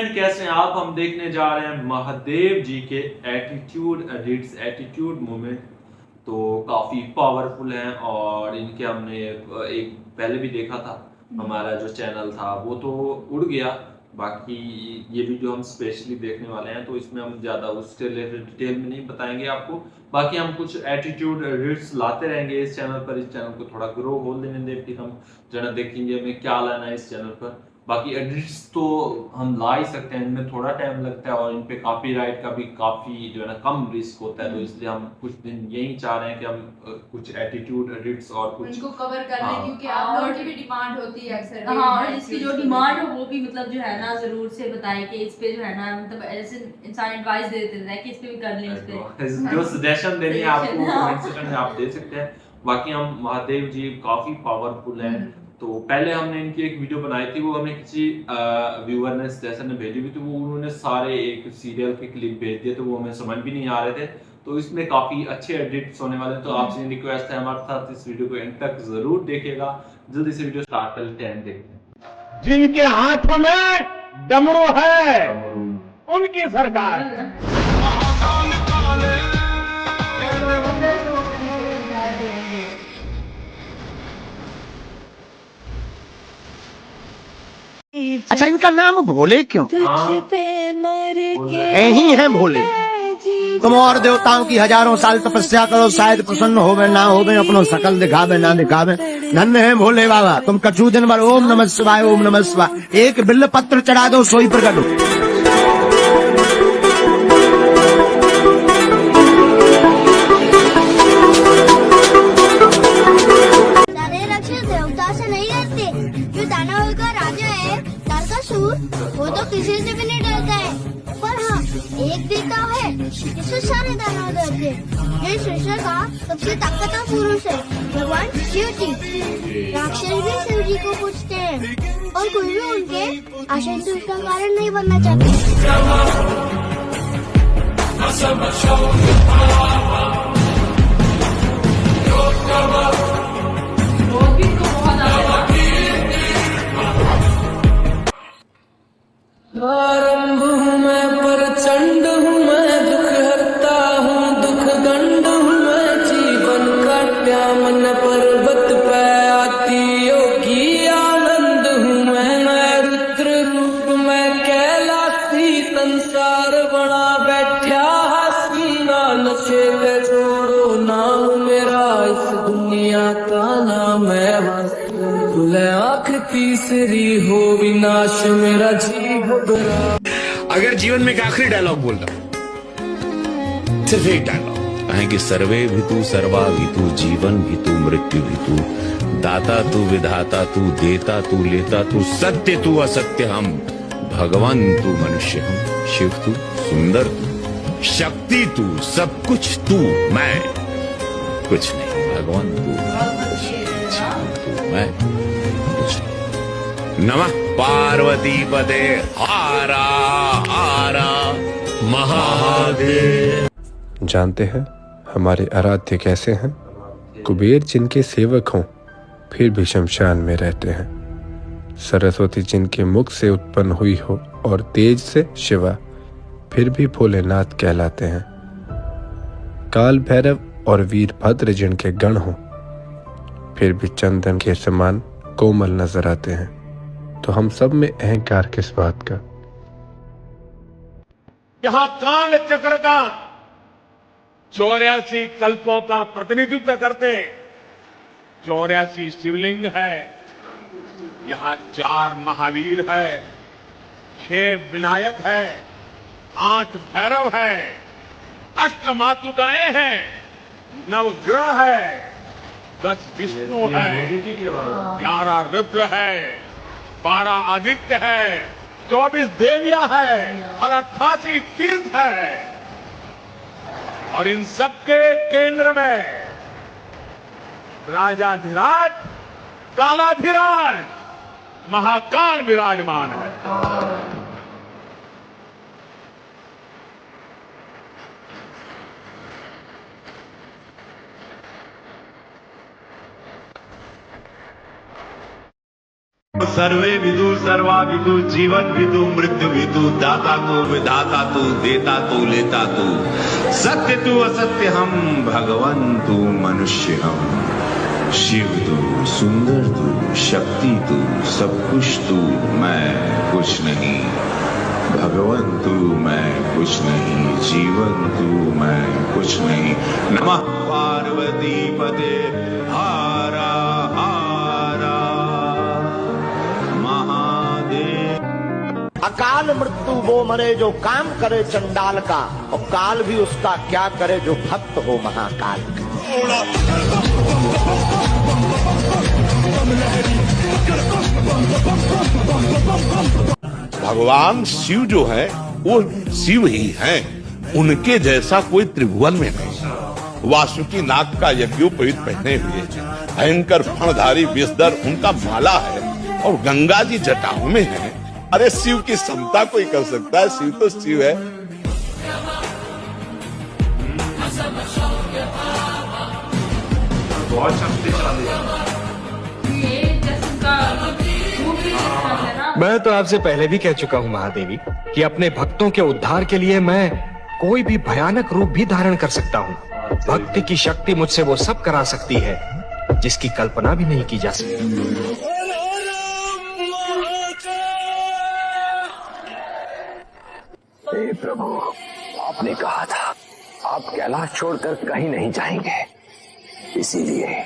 Friend, कैसे हैं आप? हम देखने जा रहे हैं महादेव जी के एटीट्यूड एडिट्स, एटीट्यूड मूवमेंट। तो काफी पावरफुल हैं और इनके हमने एक पहले भी देखा था। हमारा जो चैनल था वो तो उड़ गया। बाकी ये वीडियो हम स्पेशली देखने वाले हैं, तो इसमें हम ज्यादा उससे रिलेटेड डिटेल में नहीं बताएंगे आपको। बाकी हम कुछ एटीट्यूड एडिट्स लाते रहेंगे इस चैनल पर। इस चैनल को थोड़ा ग्रो होने देंगे, फिर हम जरा देखेंगे हमें क्या लाना है इस चैनल पर। बाकी एडिट्स तो हम ला ही सकते हैं, इनमें थोड़ा टाइम लगता है और इन पे कॉपीराइट का भी काफी जो है ना कम रिस्क होता है। तो इसलिए हम कुछ दिन यही चाह रहे हैं कि हम कुछ एटीट्यूड एडिट्स और कुछ इनको कवर कर लें, क्योंकि आप लोगों की भी डिमांड होती है अक्सर। हाँ, और जिसकी जो डिमांड हो वो भी मतलब जो है ना जरूर से बताए कि इस पे जो है ना, मतलब ऐसे इंसान एडवाइस दे देता है कि इस पे भी कर लें, इस पे जो सजेशन देनी है आपको कमेंट सेक्शन में आप दे सकते हैं। बाकी हम महादेव जी काफी पावरफुल हैं। तो पहले हमने इनकी एक वीडियो बनाई थी, वो हमें किसी व्यूअर ने सजेशन में भेजी हुई थी। वो उन्होंने सारे एक सीरियल के क्लिप भेज दिए, तो वो हमें समझ भी नहीं आ रहे थे। तो इसमें काफी अच्छे एडिट्स होने वाले हैं। तो आपसे रिक्वेस्ट है हमारे साथ इस वीडियो को एंड तक जरूर देखिएगा। जल्दी से वीडियो स्टार्ट कर लेते हैं, देखते हैं। जिनके हाथों में डमरू है उनकी सरकार। अच्छा, इनका नाम भोले क्यों? यही है भोले। तुम और देवताओं की हजारों साल तपस्या करो, शायद प्रसन्न होवे ना होवे, अपनो शकल दिखावे ना दिखावे। धन्य है भोले बाबा, तुम कछु दिन भर ओम नमः शिवाय ओम नमः शिवाय एक बिल्व पत्र चढ़ा दो, सोई प्रकट हो। देवता से नहीं डरते। जो दानवों का राजा है तारकासुर, वो तो किसी से भी नहीं डरता है। पर हाँ, एक देवता है जिससे सारे दानव डरते। ये सृष्टि का सबसे ताकतवर पुरुष है, भगवान शिव जी। राक्षस भी शिव जी को पूछते हैं और कोई भी उनके आशय का कारण नहीं बनना चाहते। आरंभ हूँ मैं, प्रचंड हूँ मैं, दुख हरता हूँ, दुख दंड हूँ मैं, जीवन काट्या मन पर्वत पे आती योगी आनंद हूँ मैं रुद्र रूप में कैलाशी, संसार बना बैठा हसीना, नशे पे छोड़ो नाम मेरा, इस दुनिया का नाम है तुले आँख तीसरी हो विनाश मेरा जी घबरा। अगर जीवन में एक आखिरी डायलॉग बोल रहा, सिर्फ एक डायलॉग कहें कि सर्वे भितु सर्वा भितु, जीवन भितु मृत्यु भितु, दाता तू विधाता तू, देता तू लेता तू, सत्य तू असत्य हम, भगवान तू मनुष्य हम, शिव तू सुंदर तू, शक्ति तू, सब कुछ तू, मैं कुछ नहीं, भगवान तू जीवन तू, मैं कुछ नहीं। नमः पार्वती पदे हारा हारा महादेव। जानते हैं हमारे आराध्य कैसे हैं? कुबेर जिनके सेवक हों फिर भी शमशान में रहते हैं, सरस्वती जिनके मुख से उत्पन्न हुई हो और तेज से शिवा फिर भी भोलेनाथ कहलाते हैं, काल भैरव और वीरभद्र जिनके गण हों फिर भी चंदन के समान कोमल नजर आते हैं। तो हम सब में अहंकार किस बात का? यहाँ काल चक्र का 84 कल्पों का प्रतिनिधित्व करते 84 शिवलिंग है। यहाँ 4 महावीर है, 6 विनायक है, 8 भैरव है, 8 मातृकाएं हैं, 9 ग्रह है, 10 विष्णु है, 11 रुद्र है, 12 आदित्य है, 24 देवियां है और 88 तीर्थ है। और इन सबके केंद्र में राजाधिराज कालाधिराज महाकाल विराजमान है। सर्वे विदु सर्वा विदु जीवन विदु मृत्यु विदु दाता तू विधाता तू देता तू लेता तू सत्य तू असत्य हम भगवान तू मनुष्य हम शिव तू सुंदर तू शक्ति तू सब कुछ तू मैं कुछ नहीं भगवान तू मैं कुछ नहीं जीवन तू मैं कुछ नहीं नमः पार्वती पते हारा हारा महादेव। अकाल मृत्यु वो मरे जो काम करे चंडाल का, और काल भी उसका क्या करे जो भक्त हो महाकाल का। भगवान शिव जो है वो शिव ही हैं, उनके जैसा कोई त्रिभुवन में नहीं। वासुकी नाग का यज्ञोपवीत पहने हुए भयंकर फणधारी विषधर उनका माला है और गंगा जी जटाओं में है। अरे शिव की समता कोई कर सकता है? शिव तो शिव है। बहुत शक्तिशाली है। ये जैसे उनका मूड भी है ना। मैं तो आपसे पहले भी कह चुका हूँ महादेवी कि अपने भक्तों के उद्धार के लिए मैं कोई भी भयानक रूप भी धारण कर सकता हूँ। भक्ति की शक्ति मुझसे वो सब करा सकती है जिसकी कल्पना भी नहीं की जा सकती। हे प्रभु, आपने कहा था आप कैलाश छोड़कर कहीं नहीं जाएंगे, इसीलिए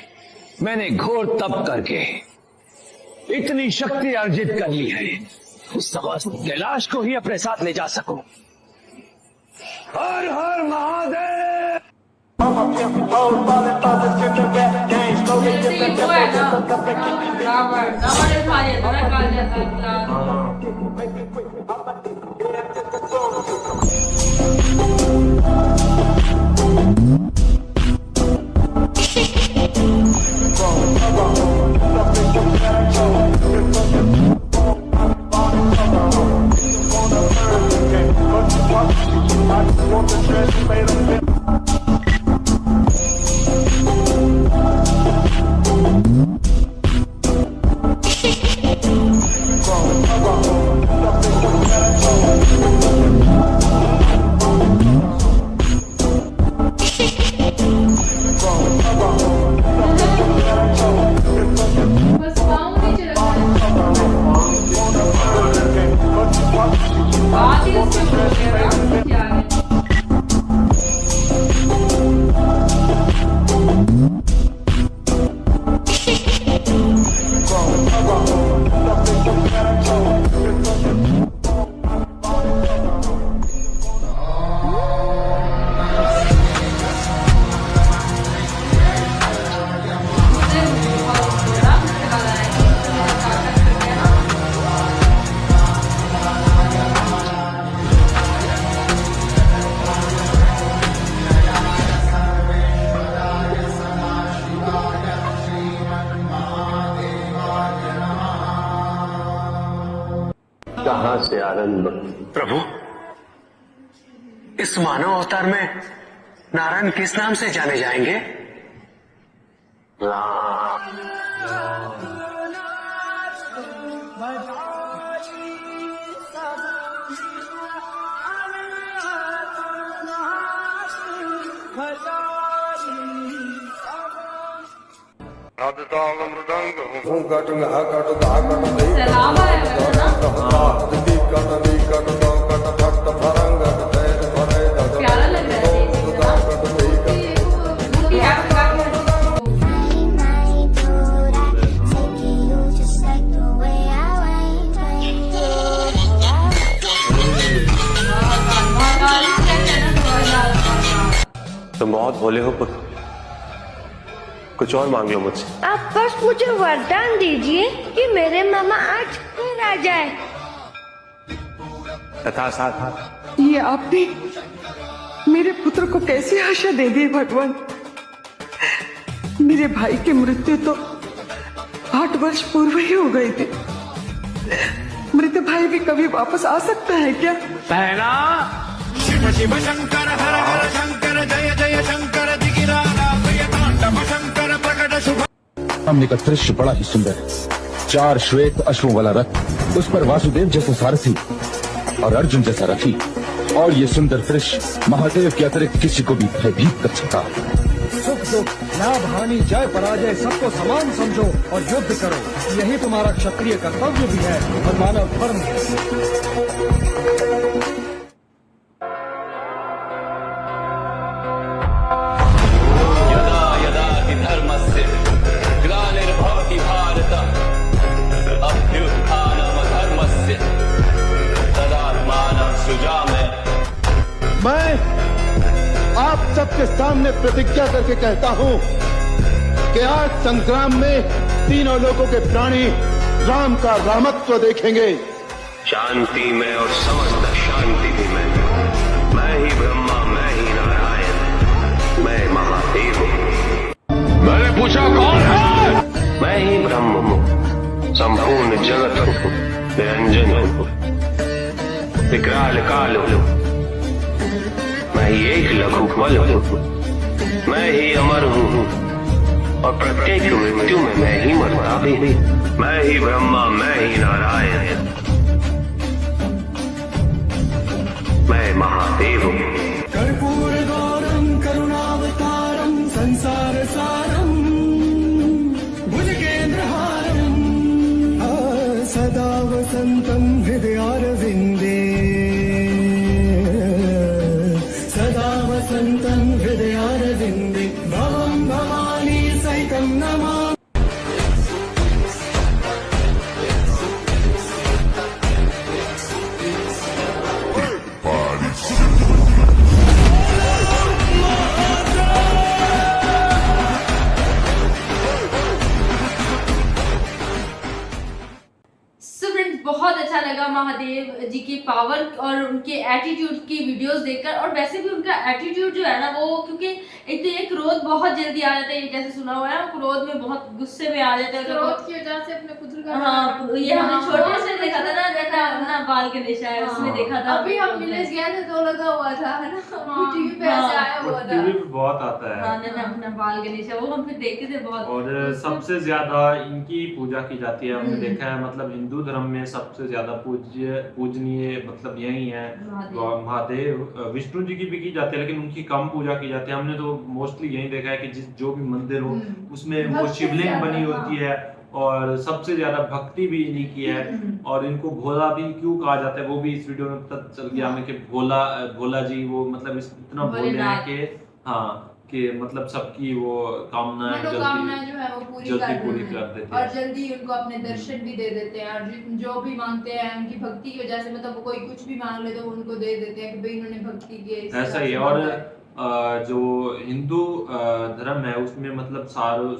मैंने घोर तप करके इतनी शक्ति अर्जित कर ली है उस समस्त कैलाश को ही अपने साथ ले जा सकूं। हर हर महादेव। जैसे ये वो है ना रावण ने खा लिया था ना, खा लिया था। बस पाँव नीचे रखना है। बात ही उसमें बोल रहा है क्या है। कहां से आनंद प्रभु, इस मानव अवतार में नारायण किस नाम से जाने जाएंगे? राम। सलाम है ना। प्यारा लग रहा है तुम बहुत भोले हो पुत्र, कुछ और मांग लो मुझसे। आप बस मुझे वरदान दीजिए कि मेरे मामा आज घर आ जाए। तथा साथ ये आपने मेरे पुत्र को कैसी आशा दे दी भगवान। मेरे भाई की मृत्यु तो 8 वर्ष पूर्व ही हो गई थी। मृत भाई भी कभी वापस आ सकता है क्या? पहला शिव शिव शंकर हर हर शंकर जय जय शंकर दिगिरा शंकर प्रकट शुभ। सामने का दृश्य बड़ा ही सुंदर है। 4 श्वेत अश्वों वाला रथ, उस पर वासुदेव जैसा सारथी और अर्जुन जैसा रथी, और ये सुंदर दृश्य महादेव के अतिरिक्त किसी को भी भयभीत कर सकता है। सुख दुख, लाभ हानि, जय पराजय सबको समान समझो और युद्ध करो। यही तुम्हारा क्षत्रिय कर्तव्य भी है और मानव धर्म है। यदा यदा हि धर्मस्य ग्लानिर्भवति भारत, अभ्युत्थानमधर्मस्य तदात्मानं सृजामि। मैं आप सबके सामने प्रतिज्ञा करके कहता हूं कि आज संग्राम में तीनों लोगों के प्राणी राम का रामत्व देखेंगे। शांति में और समस्त शांति भी मैं ही ब्रह्मा, मैं ही नारायण, मैं महादेव हूँ। मैंने पूछा कौन है? मैं ही ब्रह्म हूँ, संपूर्ण जगत हूँ, निरंजन हूँ, विकराल काल हूँ, मैं ही एक लघु फल हूँ, मैं ही अमर हूँ और प्रत्येक मृत्यु में मैं ही मरता भी। मैं ही ब्रह्मा, मैं ही नारायण, मैं महादेव हूँ। कर्पूर गौरम करुणावतारम संसार सारम भुजगेन्द्रहारम सदा वसंतम हृदयारविंदे, सदा वसंतम हृदयारविंदे, भवं भवानी सहितं नमामि। बहुत अच्छा लगा महादेव जी की पावर और उनके एटीट्यूड की वीडियोस देखकर। और वैसे भी उनका एटीट्यूड जो है ना वो, क्योंकि एक तो ये क्रोध बहुत जल्दी आ जाता है, जैसे सुना हुआ है क्रोध में बहुत गुस्से में आ जाता है, क्रोध की वजह से अपने पुत्र का हाँ ये हमने छोटे से देखा था ना, जैसा अपना बाल गणेश है उसमें देखा था। अभी हम विलेज गए थे तो लगा हुआ था है ना, टीवी पे ऐसे आया हुआ था, टीवी पे बहुत आता है। हाँ ना अपना बाल गणेश है वो हम फिर देखते थे बहुत। और सबसे ज्यादा इनकी पूजा की जाती है, हमने देखा है मतलब हिंदू धर्म में सबसे ज्यादा पूजनीय मतलब यही है महादेव। विष्णु जी की भी की जाती है लेकिन उनकी कम पूजा की जाती है। हमने तो मोस्टली यही देखा है कि जिस जो भी मंदिर हो उसमें वो शिवलिंग बनी होती है और सबसे ज्यादा भक्ति भी इन्हीं की है। और इनको भोला भी क्यों कहा जाता है वो भी इस वीडियो में पता चल गया हमें कि भोला जी वो मतलब इतना भोले हैं कि हाँ कि मतलब सबकी वो कामनाएं जो है वो पूरी कर देते हैं और जल्दी उनको अपने दर्शन भी दे देते हैं। और जो भी मांगते हैं उनकी भक्ति की वजह से, मतलब कोई कुछ भी मांग ले तो उनको दे देते हैं कि भाई इन्होंने भक्ति की। ऐसा ही है। और जो हिंदू धर्म है उसमें मतलब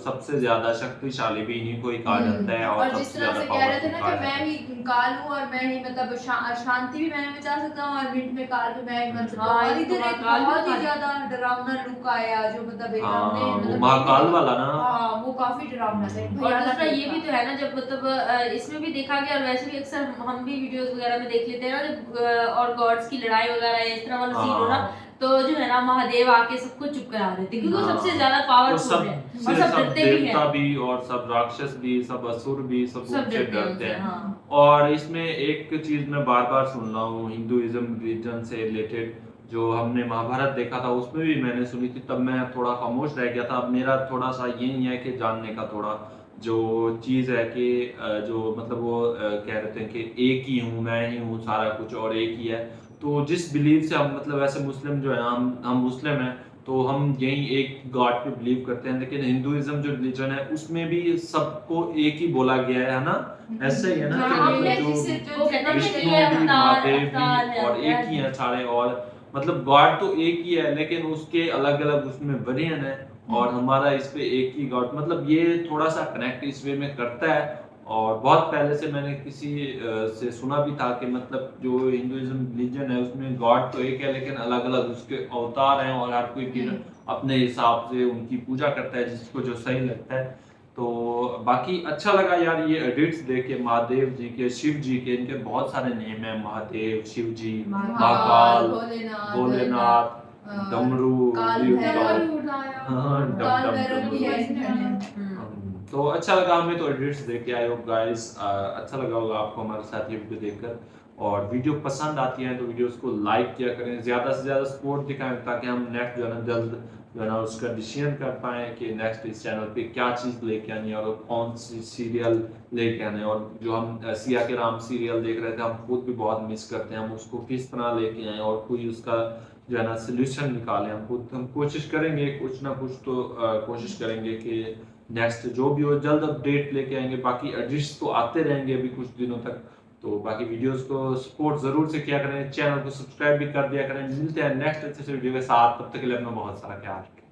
सबसे ज्यादा शक्तिशाली भी इन्हीं को ही कहा जाता है। और जिस तरह से कह रहे थे ना कि मैं ही काल हूँ और मैं ही मतलब शांति भी मैं मचा सकता हूँ और मिनट में काल भी मैं ही मर सकता हूँ। और इधर एक बहुत ही ज्यादा डरावना लुक आया जो मतलब महाकाल वाला ना, वो काफी डरावना था। और दूसरा ये भी तो है ना जब मतलब इसमें भी देखा गया और वैसे भी अक्सर हम भी वीडियोस वगैरह में देख लेते हैं ना जब और गॉड्स की लड़ाई वगैरह इस तरह वाला सीन हो ना तो जो है ना महादेव आके सबको चुप करा देते क्योंकि वो सबसे ज्यादा पावरफुल है और सब डरते भी हैं भी और सब राक्षस भी सब असुर भी सब उनसे डरते हैं। और इसमें एक चीज मैं बार बार सुन रहा हूँ हिंदुइज्म रिलीजन से रिलेटेड, जो हमने महाभारत देखा था उसमें भी मैंने सुनी थी, तब मैं थोड़ा खामोश रह गया था। अब मेरा थोड़ा सा यही है कि जानने का थोड़ा जो चीज है कि जो मतलब वो कह रहे थे कि एक ही हूँ, मैं ही हूँ, सारा कुछ और एक ही है। तो जिस बिलीव से हम मतलब ऐसे मुस्लिम जो है हम मुस्लिम हैं तो हम यही एक गॉड पे बिलीव करते हैं। लेकिन हिंदुइज्म जो रिलीजन है उसमें भी सबको एक ही बोला गया है ना, ऐसे ही है ना कि मतलब जो विष्णु भी महादेव भी और एक ही है सारे। और मतलब गॉड तो एक ही है लेकिन उसके अलग अलग उसमें वेरिएंट है और हमारा इस पे एक ही गॉड, मतलब ये थोड़ा सा कनेक्ट इस वे में करता है। और बहुत पहले से मैंने किसी से सुना भी था कि मतलब जो हिंदुइज्म रिलीजन है उसमें गॉड तो एक है लेकिन अलग अलग उसके अवतार हैं और हर कोई फिर अपने हिसाब से उनकी पूजा करता है जिसको जो सही लगता है। तो बाकी अच्छा लगा यार ये एडिट्स देख के महादेव जी के, शिव जी के, इनके बहुत सारे नेम है, महादेव, शिव जी, महाकाल, भोलेनाथ, डमरू, तो अच्छा लगा हमें, तो एडिट्स देख के आई होप गाइस अच्छा लगा होगा आपको हमारे साथ ये वीडियो देखकर। और वीडियो पसंद आती है तो वीडियोस को लाइक किया करें, ज़्यादा से ज़्यादा सपोर्ट दिखाएं, ताकि हम नेक्स्ट जो है ना जल्द जो है ना उसका डिसीजन कर पाएँ कि नेक्स्ट इस चैनल पे क्या चीज़ लेके आनी है और कौन सी सीरियल लेके आने। और जो हम सिया के राम सीरियल देख रहे थे, हम खुद भी बहुत मिस करते हैं, हम उसको किस तरह लेके आएँ और कोई उसका जो है ना सोल्यूशन निकालें। हम कोशिश करेंगे, कुछ ना कुछ तो कोशिश करेंगे कि नेक्स्ट जो भी हो जल्द अपडेट लेके आएंगे। बाकी एडिट्स तो आते रहेंगे अभी कुछ दिनों तक, तो बाकी वीडियोस को सपोर्ट जरूर से किया करें, चैनल को सब्सक्राइब भी कर दिया करें। मिलते हैं नेक्स्ट अच्छे से वीडियो के साथ, तब तक के लिए अपना बहुत सारा ख्याल रखें।